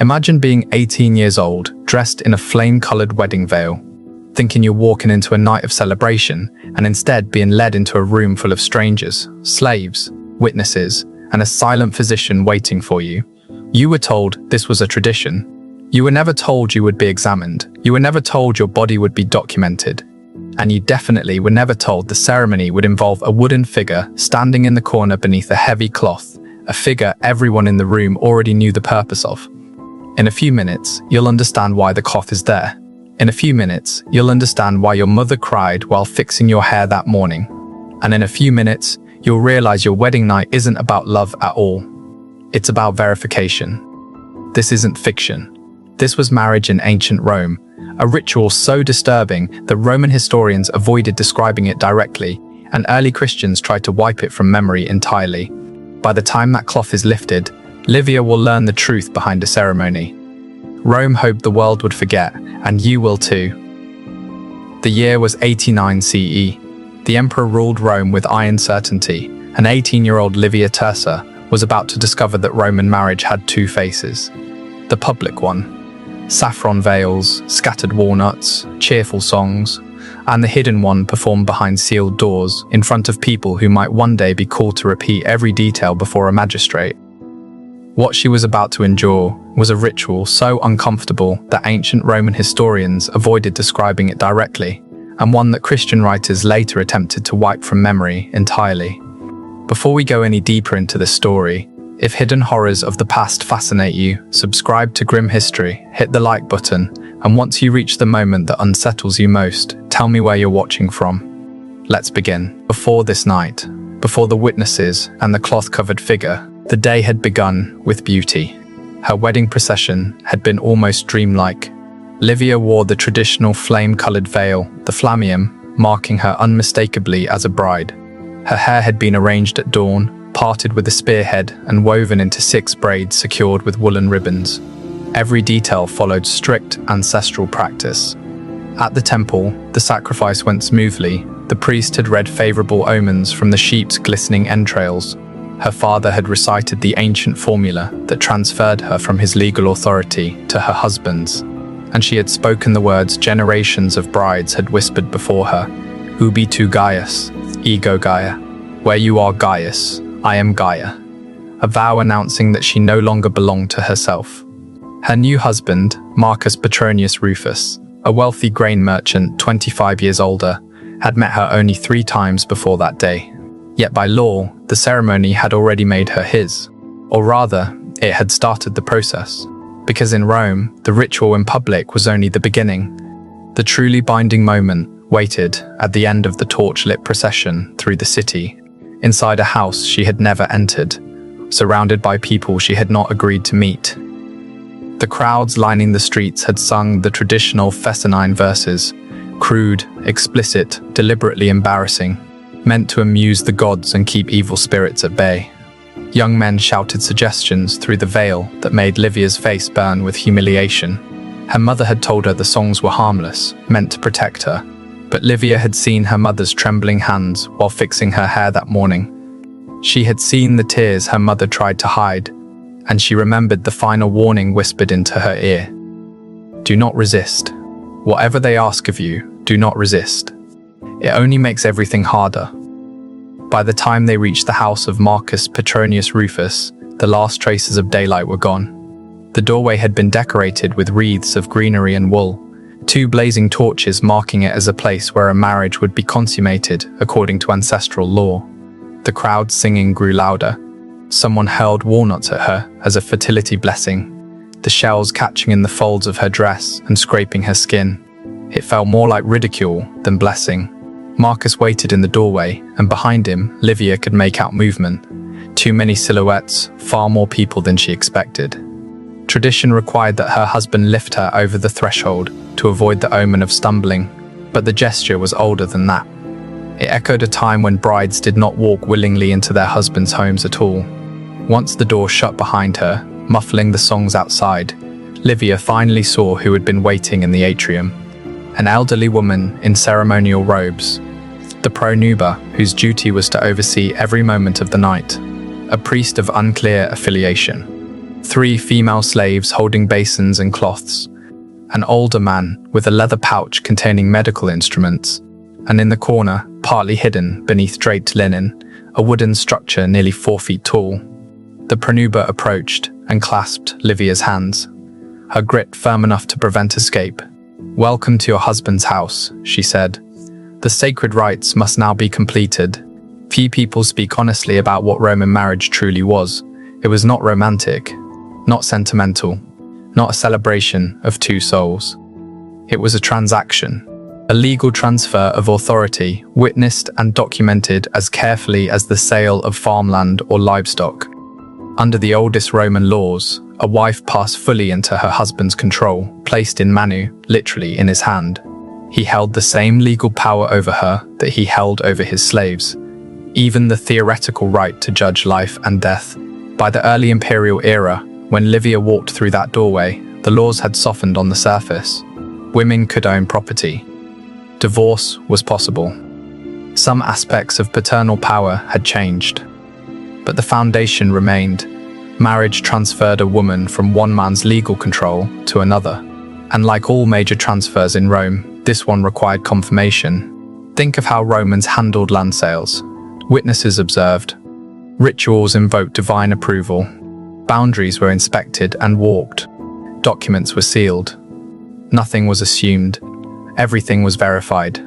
Imagine being 18 years old, dressed in a flame-colored wedding veil, thinking you're walking into a night of celebration, and instead being led into a room full of strangers, slaves, witnesses, and a silent physician waiting for you. You were told this was a tradition. You were never told you would be examined. You were never told your body would be documented. And you definitely were never told the ceremony would involve a wooden figure standing in the corner beneath a heavy cloth, a figure everyone in the room already knew the purpose of. In a few minutes, you'll understand why the cloth is there. In a few minutes, you'll understand why your mother cried while fixing your hair that morning. And in a few minutes, you'll realize your wedding night isn't about love at all. It's about verification. This isn't fiction. This was marriage in ancient Rome, a ritual so disturbing that Roman historians avoided describing it directly, and early Christians tried to wipe it from memory entirely. By the time that cloth is lifted, Livia will learn the truth behind the ceremony. Rome hoped the world would forget, and you will too. The year was 89 CE. The emperor ruled Rome with iron certainty, and 18-year-old Livia Tersa was about to discover that Roman marriage had two faces. The public one, saffron veils, scattered walnuts, cheerful songs, and the hidden one performed behind sealed doors in front of people who might one day be called to repeat every detail before a magistrate. What she was about to endure was a ritual so uncomfortable that ancient Roman historians avoided describing it directly, and one that Christian writers later attempted to wipe from memory entirely. Before we go any deeper into this story, if hidden horrors of the past fascinate you, subscribe to Grim History, hit the like button, and once you reach the moment that unsettles you most, tell me where you're watching from. Let's begin. Before this night, before the witnesses and the cloth-covered figure, the day had begun with beauty. Her wedding procession had been almost dreamlike. Livia wore the traditional flame-colored veil, the flammeum, marking her unmistakably as a bride. Her hair had been arranged at dawn, parted with a spearhead and woven into 6 braids secured with woolen ribbons. Every detail followed strict ancestral practice. At the temple, the sacrifice went smoothly. The priest had read favorable omens from the sheep's glistening entrails. Her father had recited the ancient formula that transferred her from his legal authority to her husband's, and she had spoken the words generations of brides had whispered before her, Ubi tu Gaius, ego Gaia. Where you are Gaius, I am Gaia. A vow announcing that she no longer belonged to herself. Her new husband, Marcus Petronius Rufus, a wealthy grain merchant 25 years older, had met her only 3 times before that day. Yet by law, the ceremony had already made her his. Or rather, it had started the process. Because in Rome, the ritual in public was only the beginning. The truly binding moment waited at the end of the torch-lit procession through the city, inside a house she had never entered, surrounded by people she had not agreed to meet. The crowds lining the streets had sung the traditional Fescennine verses, crude, explicit, deliberately embarrassing, meant to amuse the gods and keep evil spirits at bay. Young men shouted suggestions through the veil that made Livia's face burn with humiliation. Her mother had told her the songs were harmless, meant to protect her, but Livia had seen her mother's trembling hands while fixing her hair that morning. She had seen the tears her mother tried to hide, and she remembered the final warning whispered into her ear. Do not resist. Whatever they ask of you, do not resist. It only makes everything harder. By the time they reached the house of Marcus Petronius Rufus, the last traces of daylight were gone. The doorway had been decorated with wreaths of greenery and wool, 2 blazing torches marking it as a place where a marriage would be consummated according to ancestral law. The crowd's singing grew louder. Someone hurled walnuts at her as a fertility blessing, the shells catching in the folds of her dress and scraping her skin. It felt more like ridicule than blessing. Marcus waited in the doorway, and behind him, Livia could make out movement. Too many silhouettes, far more people than she expected. Tradition required that her husband lift her over the threshold to avoid the omen of stumbling, but the gesture was older than that. It echoed a time when brides did not walk willingly into their husbands' homes at all. Once the door shut behind her, muffling the songs outside, Livia finally saw who had been waiting in the atrium. An elderly woman in ceremonial robes, the pronuba whose duty was to oversee every moment of the night, a priest of unclear affiliation. 3 female slaves holding basins and cloths, an older man with a leather pouch containing medical instruments, and in the corner, partly hidden beneath draped linen, a wooden structure nearly 4 feet tall. The Pranuba approached and clasped Livia's hands, her grip firm enough to prevent escape. "Welcome to your husband's house," she said. "The sacred rites must now be completed." Few people speak honestly about what Roman marriage truly was. It was not romantic, not sentimental, not a celebration of 2 souls. It was a transaction, a legal transfer of authority, witnessed and documented as carefully as the sale of farmland or livestock. Under the oldest Roman laws, a wife passed fully into her husband's control, placed in manu, literally in his hand. He held the same legal power over her that he held over his slaves, even the theoretical right to judge life and death. By the early imperial era, when Livia walked through that doorway, the laws had softened on the surface. Women could own property. Divorce was possible. Some aspects of paternal power had changed, but the foundation remained. Marriage transferred a woman from one man's legal control to another. And like all major transfers in Rome, this one required confirmation. Think of how Romans handled land sales. Witnesses observed. Rituals invoked divine approval. Boundaries were inspected and walked. Documents were sealed. Nothing was assumed. Everything was verified.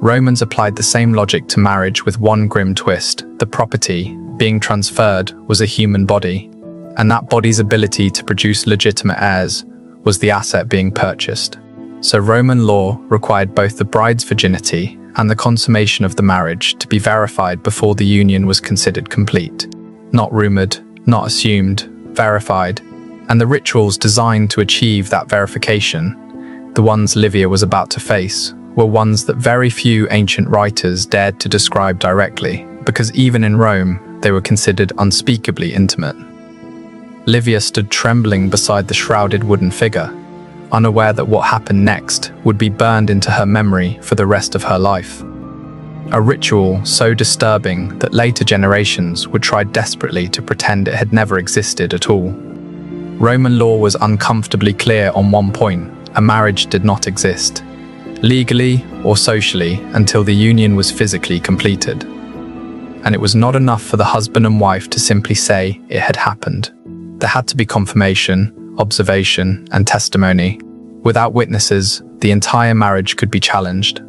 Romans applied the same logic to marriage with one grim twist. The property being transferred was a human body, and that body's ability to produce legitimate heirs was the asset being purchased. So Roman law required both the bride's virginity and the consummation of the marriage to be verified before the union was considered complete. Not rumored, not assumed, verified. And the rituals designed to achieve that verification, the ones Livia was about to face, were ones that very few ancient writers dared to describe directly, because even in Rome, they were considered unspeakably intimate. Livia stood trembling beside the shrouded wooden figure, unaware that what happened next would be burned into her memory for the rest of her life. A ritual so disturbing that later generations would try desperately to pretend it had never existed at all. Roman law was uncomfortably clear on one point: a marriage did not exist, legally or socially, until the union was physically completed. And it was not enough for the husband and wife to simply say it had happened. There had to be confirmation, observation, and testimony. Without witnesses, the entire marriage could be challenged.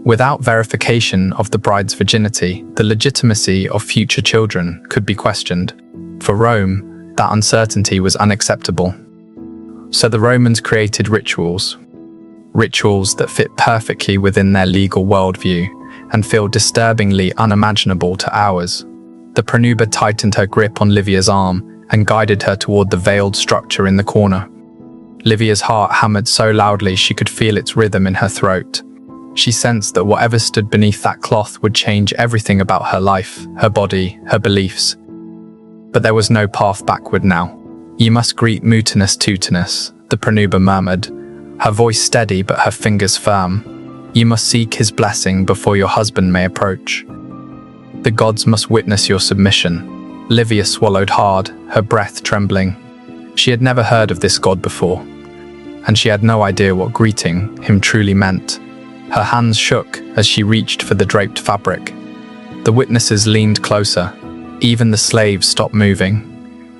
Without verification of the bride's virginity, the legitimacy of future children could be questioned. For Rome, that uncertainty was unacceptable. So the Romans created rituals that fit perfectly within their legal worldview and feel disturbingly unimaginable to ours. The Pranuba tightened her grip on Livia's arm and guided her toward the veiled structure in the corner. Livia's heart hammered so loudly she could feel its rhythm in her throat. She sensed that whatever stood beneath that cloth would change everything about her life, her body, her beliefs. But there was no path backward now. "You must greet Mutinus Tutinus," the Pranuba murmured, her voice steady but her fingers firm. "You must seek his blessing before your husband may approach. The gods must witness your submission." Livia swallowed hard, her breath trembling. She had never heard of this god before, and she had no idea what greeting him truly meant. Her hands shook as she reached for the draped fabric. The witnesses leaned closer. Even the slaves stopped moving.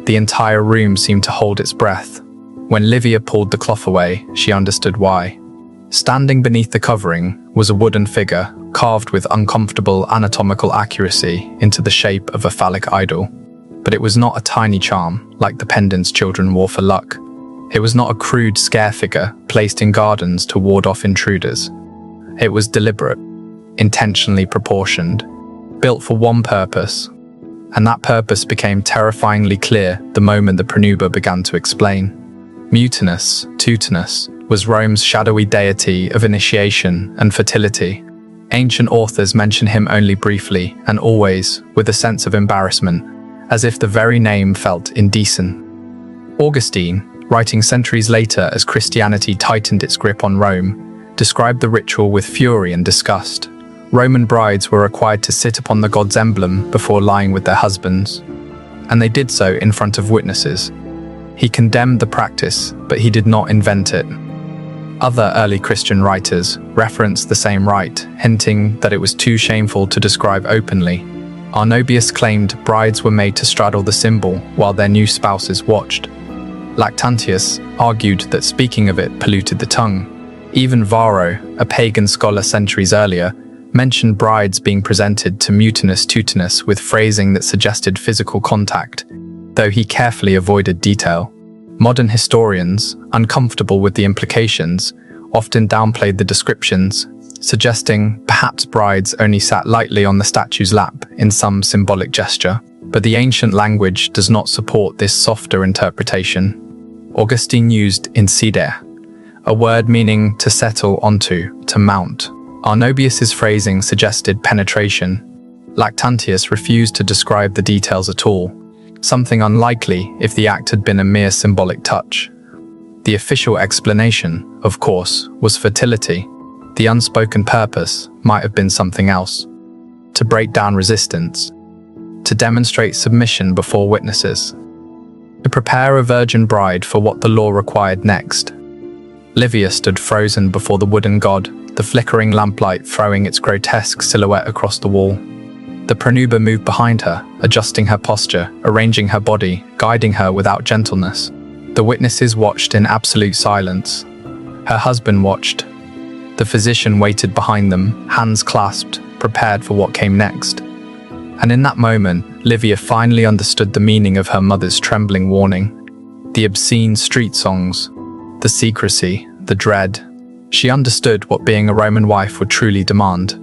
The entire room seemed to hold its breath. When Livia pulled the cloth away, she understood why. Standing beneath the covering was a wooden figure, carved with uncomfortable anatomical accuracy into the shape of a phallic idol. But it was not a tiny charm, like the pendants children wore for luck. It was not a crude scare figure placed in gardens to ward off intruders. It was deliberate, intentionally proportioned, built for one purpose. And that purpose became terrifyingly clear the moment the Pranuba began to explain. Mutinus Tutinus was Rome's shadowy deity of initiation and fertility. Ancient authors mention him only briefly and always with a sense of embarrassment, as if the very name felt indecent. Augustine, writing centuries later as Christianity tightened its grip on Rome, described the ritual with fury and disgust. Roman brides were required to sit upon the god's emblem before lying with their husbands, and they did so in front of witnesses. He condemned the practice, but he did not invent it. Other early Christian writers referenced the same rite, hinting that it was too shameful to describe openly. Arnobius claimed brides were made to straddle the symbol while their new spouses watched. Lactantius argued that speaking of it polluted the tongue. Even Varro, a pagan scholar centuries earlier, mentioned brides being presented to mutinous tutinous with phrasing that suggested physical contact, though he carefully avoided detail. Modern historians, uncomfortable with the implications, often downplayed the descriptions, suggesting perhaps brides only sat lightly on the statue's lap in some symbolic gesture. But the ancient language does not support this softer interpretation. Augustine used insider, a word meaning to settle onto, to mount. Arnobius's phrasing suggested penetration. Lactantius refused to describe the details at all, something unlikely if the act had been a mere symbolic touch. The official explanation, of course, was fertility. The unspoken purpose might have been something else: to break down resistance, to demonstrate submission before witnesses, to prepare a virgin bride for what the law required next. Livia stood frozen before the wooden god, the flickering lamplight throwing its grotesque silhouette across the wall. The pronuba moved behind her, adjusting her posture, arranging her body, guiding her without gentleness. The witnesses watched in absolute silence. Her husband watched. The physician waited behind them, hands clasped, prepared for what came next. And in that moment, Livia finally understood the meaning of her mother's trembling warning. The obscene street songs, the secrecy, the dread. She understood what being a Roman wife would truly demand.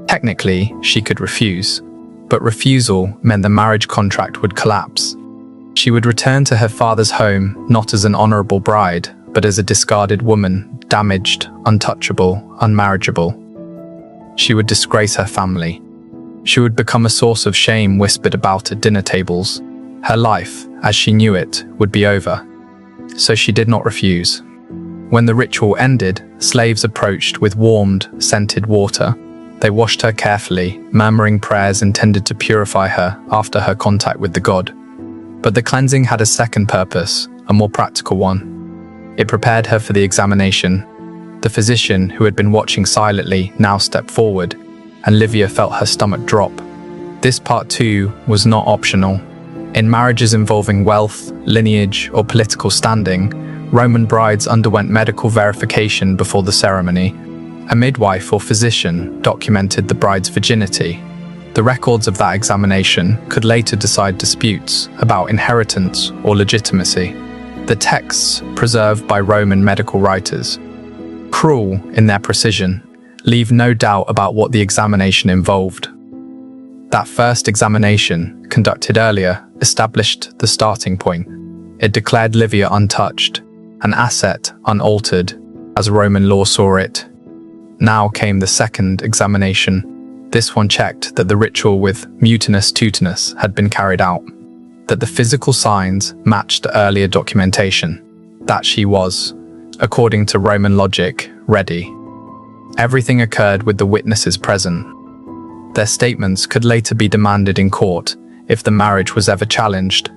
Technically, she could refuse, but refusal meant the marriage contract would collapse. She would return to her father's home not as an honorable bride, but as a discarded woman, damaged, untouchable, unmarriageable. She would disgrace her family. She would become a source of shame whispered about at dinner tables. Her life, as she knew it, would be over. So she did not refuse. When the ritual ended, slaves approached with warmed, scented water. They washed her carefully, murmuring prayers intended to purify her after her contact with the god. But the cleansing had a second purpose, a more practical one. It prepared her for the examination. The physician, who had been watching silently, now stepped forward, and Livia felt her stomach drop. This part too was not optional. In marriages involving wealth, lineage, or political standing, Roman brides underwent medical verification before the ceremony. A midwife or physician documented the bride's virginity. The records of that examination could later decide disputes about inheritance or legitimacy. The texts, preserved by Roman medical writers, cruel in their precision, leave no doubt about what the examination involved. That first examination, conducted earlier, established the starting point. It declared Livia untouched, an asset unaltered, as Roman law saw it. Now came the second examination. This one checked that the ritual with mutinous tutinous had been carried out, that the physical signs matched the earlier documentation, that she was, according to Roman logic, ready. Everything occurred with the witnesses present. Their statements could later be demanded in court if the marriage was ever challenged,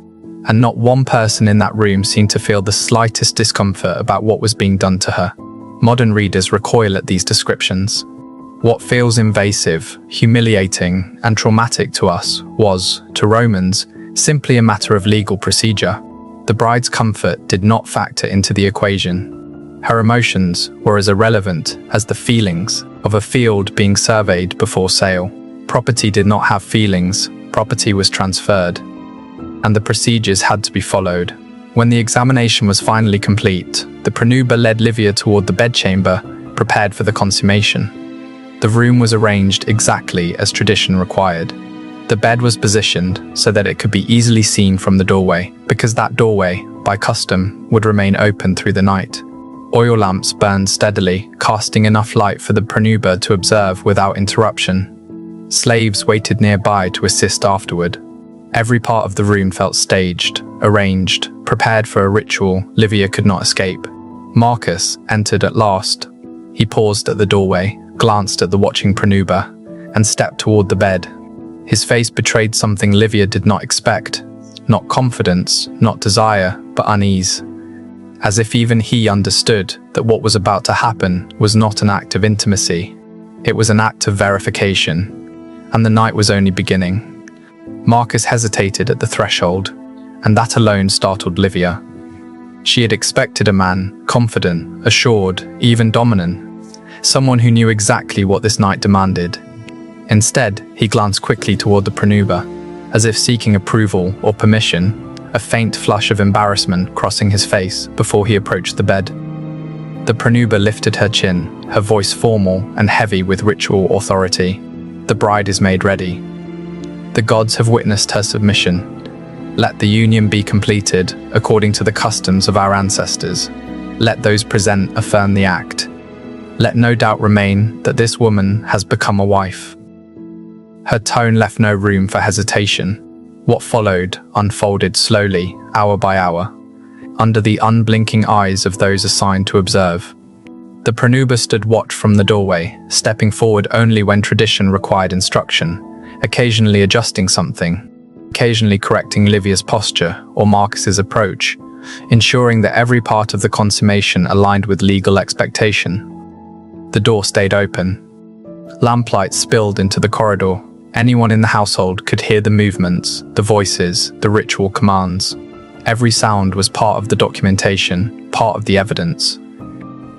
and not one person in that room seemed to feel the slightest discomfort about what was being done to her. Modern readers recoil at these descriptions. What feels invasive, humiliating, and traumatic to us was, to Romans, simply a matter of legal procedure. The bride's comfort did not factor into the equation. Her emotions were as irrelevant as the feelings of a field being surveyed before sale. Property did not have feelings, property was transferred, and the procedures had to be followed. When the examination was finally complete, the pronuba led Livia toward the bedchamber, prepared for the consummation. The room was arranged exactly as tradition required. The bed was positioned so that it could be easily seen from the doorway, because that doorway, by custom, would remain open through the night. Oil lamps burned steadily, casting enough light for the pronuba to observe without interruption. Slaves waited nearby to assist afterward. Every part of the room felt staged, arranged, prepared for a ritual Livia could not escape. Marcus entered at last. He paused at the doorway, glanced at the watching pronuba, and stepped toward the bed. His face betrayed something Livia did not expect. Not confidence, not desire, but unease, as if even he understood that what was about to happen was not an act of intimacy, it was an act of verification, and the night was only beginning. Marcus hesitated at the threshold, and that alone startled Livia. She had expected a man, confident, assured, even dominant, someone who knew exactly what this night demanded. Instead, he glanced quickly toward the pronuba, as if seeking approval or permission, a faint flush of embarrassment crossing his face before he approached the bed. The pronuba lifted her chin, her voice formal and heavy with ritual authority. "The bride is made ready. The gods have witnessed her submission. Let the union be completed according to the customs of our ancestors. Let those present affirm the act. Let no doubt remain that this woman has become a wife." Her tone left no room for hesitation. What followed unfolded slowly, hour by hour, under the unblinking eyes of those assigned to observe. The pronuba stood watch from the doorway, stepping forward only when tradition required instruction, occasionally adjusting something, occasionally correcting Livia's posture or Marcus's approach, ensuring that every part of the consummation aligned with legal expectation. The door stayed open. Lamplight spilled into the corridor. Anyone in the household could hear the movements, the voices, the ritual commands. Every sound was part of the documentation, part of the evidence.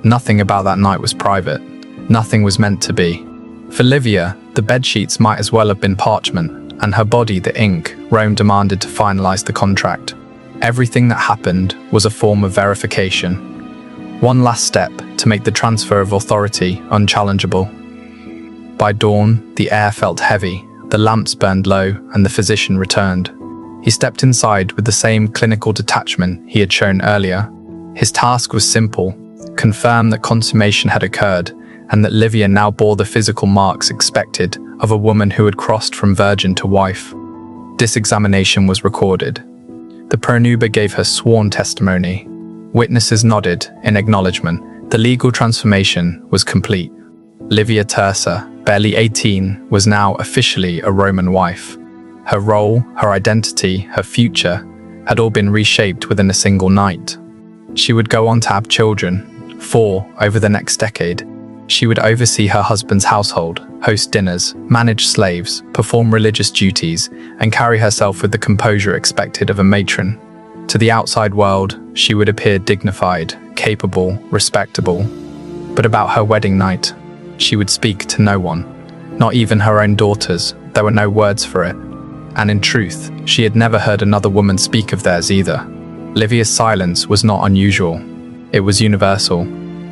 Nothing about that night was private. Nothing was meant to be. For Livia, the bedsheets might as well have been parchment, and her body the ink Rome demanded to finalize the contract. Everything that happened was a form of verification. One last step to make the transfer of authority unchallengeable. By dawn, the air felt heavy, the lamps burned low, and the physician returned. He stepped inside with the same clinical detachment he had shown earlier. His task was simple: confirm that consummation had occurred, and that Livia now bore the physical marks expected of a woman who had crossed from virgin to wife. This examination was recorded. The pronuba gave her sworn testimony. Witnesses nodded in acknowledgement. The legal transformation was complete. Livia Tersa, barely 18, was now officially a Roman wife. Her role, her identity, her future had all been reshaped within a single night. She would go on to have children, 4 over the next decade. She would oversee her husband's household, host dinners, manage slaves, perform religious duties, and carry herself with the composure expected of a matron. To the outside world, she would appear dignified, capable, respectable. But about her wedding night, she would speak to no one, not even her own daughters. There were no words for it. And in truth, she had never heard another woman speak of theirs either. Livia's silence was not unusual. It was universal.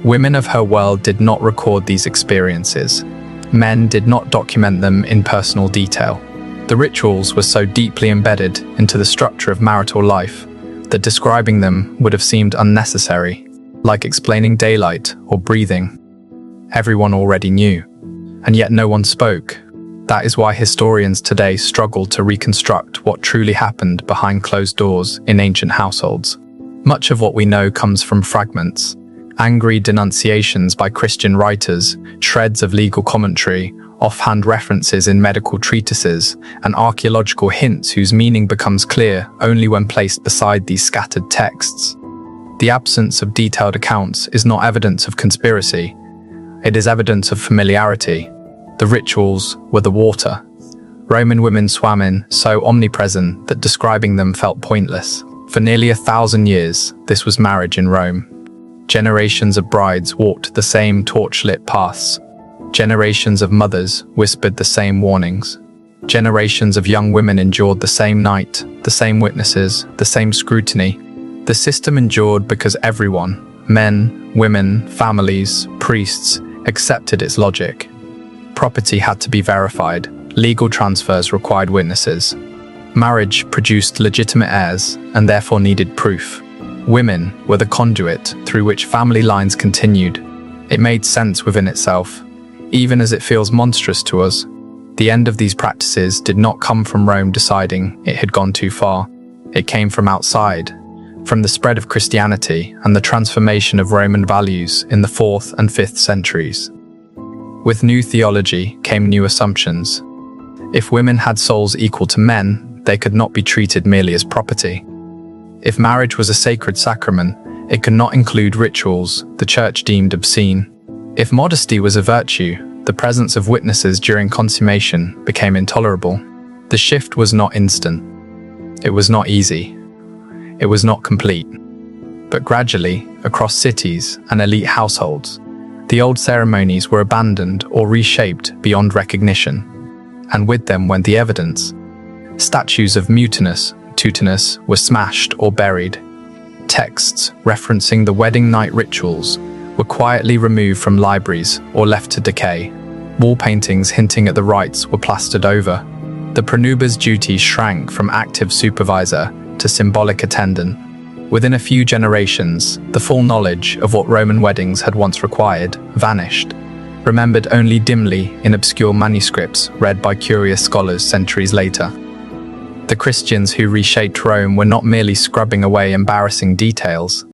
Women of her world did not record these experiences. Men did not document them in personal detail. The rituals were so deeply embedded into the structure of marital life that describing them would have seemed unnecessary, like explaining daylight or breathing. Everyone already knew, and yet no one spoke. That is why historians today struggle to reconstruct what truly happened behind closed doors in ancient households. Much of what we know comes from fragments, angry denunciations by Christian writers, shreds of legal commentary, offhand references in medical treatises, and archaeological hints whose meaning becomes clear only when placed beside these scattered texts. The absence of detailed accounts is not evidence of conspiracy. It is evidence of familiarity. The rituals were the water. Roman women swam in, so omnipresent that describing them felt pointless. For nearly 1,000 years, this was marriage in Rome. Generations of brides walked the same torch-lit paths. Generations of mothers whispered the same warnings. Generations of young women endured the same night, the same witnesses, the same scrutiny. The system endured because everyone, men, women, families, priests, accepted its logic. Property had to be verified. Legal transfers required witnesses. Marriage produced legitimate heirs and therefore needed proof. Women were the conduit through which family lines continued. It made sense within itself, even as it feels monstrous to us. The end of these practices did not come from Rome deciding it had gone too far. It came from outside, from the spread of Christianity and the transformation of Roman values in the 4th and 5th centuries. With new theology came new assumptions. If women had souls equal to men, they could not be treated merely as property. If marriage was a sacred sacrament, it could not include rituals the church deemed obscene. If modesty was a virtue, the presence of witnesses during consummation became intolerable. The shift was not instant. It was not easy. It was not complete. But gradually, across cities and elite households, the old ceremonies were abandoned or reshaped beyond recognition. And with them went the evidence. Statues of Mutinous, Tutinous were smashed or buried. Texts referencing the wedding night rituals were quietly removed from libraries or left to decay. Wall paintings hinting at the rites were plastered over. The pronuba's duty shrank from active supervisor to symbolic attendant. Within a few generations, the full knowledge of what Roman weddings had once required vanished, remembered only dimly in obscure manuscripts read by curious scholars centuries later. The Christians who reshaped Rome were not merely scrubbing away embarrassing details,